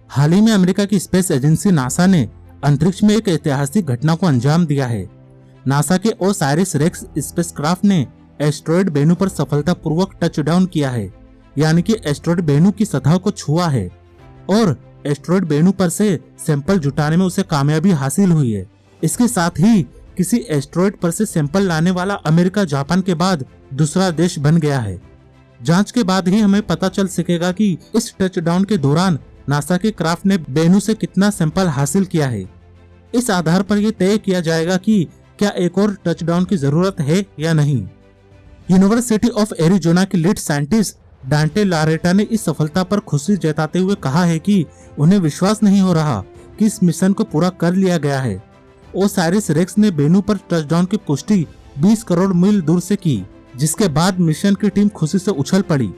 हाल ही में अमेरिका की space agency NASA ने अंतरिक्ष में एक ऐतिहासिक घटना को अंजाम दिया है। नासा के ओसाइरिस रेक्स स्पेसक्राफ्ट ने एस्टेरॉयड बेनू पर सफलतापूर्वक टचडाउन किया है, यानी कि एस्टेरॉयड बेनू की सतह को छुआ है और एस्टेरॉयड बेनू पर से सैंपल जुटाने में उसे कामयाबी हासिल हुई है। इसके साथ ही किसी एस्टेरॉयड पर से सैंपल लाने वाला अमेरिका जापान के बाद दूसरा देश बन गया है। जांच के बाद ही हमें पता चल सकेगा कि इस टचडाउन के दौरान नासा के क्राफ्ट ने बेनू से कितना सैंपल हासिल किया है। इस आधार पर यह तय किया जाएगा कि क्या एक और टचडाउन की जरूरत है या नहीं। यूनिवर्सिटी ऑफ एरिजोना के लीड साइंटिस्ट डांटे लारेटा ने इस सफलता पर खुशी जताते हुए कहा है कि उन्हें विश्वास नहीं हो रहा कि इस मिशन को पूरा कर लिया गया है। ओसाइरिस रेक्स ने बेनू पर टचडाउन की पुष्टि 20 करोड़ मील दूर से की, जिसके बाद मिशन की टीम खुशी से उछल पड़ी।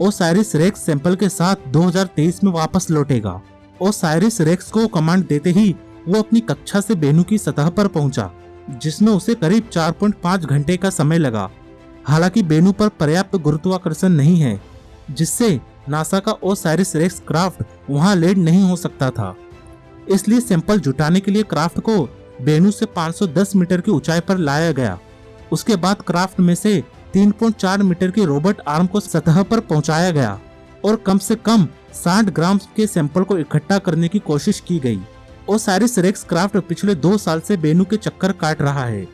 ओसाइरिस रेक्स सैंपल के साथ 2023 में वापस लौटेगा। ओसाइरिस रेक्स को कमांड देते ही वो अपनी कक्षा से बेनू की सतह पर पहुंचा, जिसमें उसे करीब 4.5 घंटे का समय लगा। हालांकि बेनू पर पर्याप्त गुरुत्वाकर्षण नहीं है, जिससे नासा का ओसाइरिस रेक्स क्राफ्ट वहां लैंड नहीं हो सकता था। इसलिए सैंपल जुटाने के लिए क्राफ्ट को बेनू से 510 मीटर की ऊंचाई पर लाया गया। उसके बाद क्राफ्ट में से 3.4 मीटर की रोबोट आर्म को सतह पर पहुंचाया गया और कम से कम 60 ग्राम के सैंपल को इकट्ठा करने की कोशिश की गई। ओसाइरिस रेक्स क्राफ्ट पिछले 2 साल से बेनू के चक्कर काट रहा है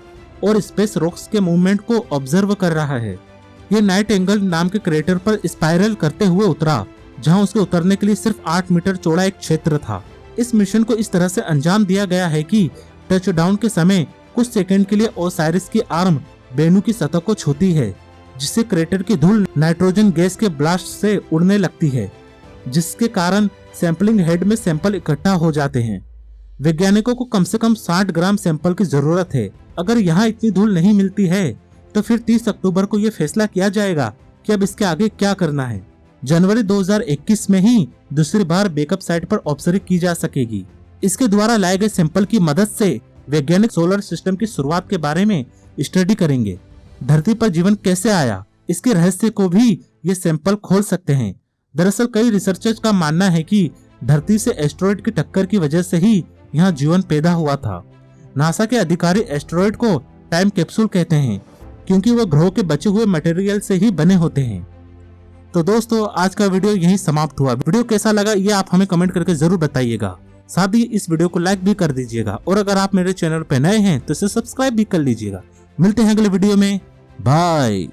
और स्पेस रॉक्स के मूवमेंट को ऑब्जर्व कर रहा है। ये नाइट एंगल नाम के क्रेटर पर स्पाइरल करते हुए उतरा, जहां उसके उतरने के लिए सिर्फ 8 मीटर चौड़ा एक क्षेत्र था। इस मिशन को इस तरह से अंजाम दिया गया है कि टचडाउन के समय कुछ सेकंड के लिए ओसाइरिस की आर्म बेनू की सतह को छूती है, जिससे क्रेटर की धूल नाइट्रोजन गैस के ब्लास्ट से उड़ने लगती है, जिसके कारण सैंपलिंग हेड में सैंपल इकट्ठा हो जाते हैं। वैज्ञानिकों को कम से कम 60 ग्राम सैंपल की जरूरत है। अगर यहाँ इतनी धूल नहीं मिलती है तो फिर 30 अक्टूबर को ये फैसला किया जाएगा कि अब इसके आगे क्या करना है। जनवरी 2021 में ही दूसरी बार बैकअप साइट पर ऑब्जर्व की जा सकेगी। इसके द्वारा लाए गए सैंपल की मदद से वैज्ञानिक सोलर सिस्टम की शुरुआत के बारे में स्टडी करेंगे। धरती पर जीवन कैसे आया, इसके रहस्य को भी ये सैंपल खोल सकते हैं। दरअसल कई रिसर्चर्स का मानना है कि धरती से एस्टेरॉयड की टक्कर की वजह से ही यहाँ जीवन पैदा हुआ था। नासा के अधिकारी एस्टेरॉयड को टाइम कैप्सूल कहते हैं, क्योंकि वो ग्रहों के बचे हुए मटेरियल से ही बने होते हैं। तो दोस्तों, आज का वीडियो यहीं समाप्त हुआ। वीडियो कैसा लगा ये आप हमें कमेंट करके जरूर बताइएगा। साथ ही इस वीडियो को लाइक भी कर दीजिएगा और अगर आप मेरे चैनल पर नए हैं तो इसे सब्सक्राइब भी कर लीजिएगा। मिलते हैं अगले वीडियो में। बाय।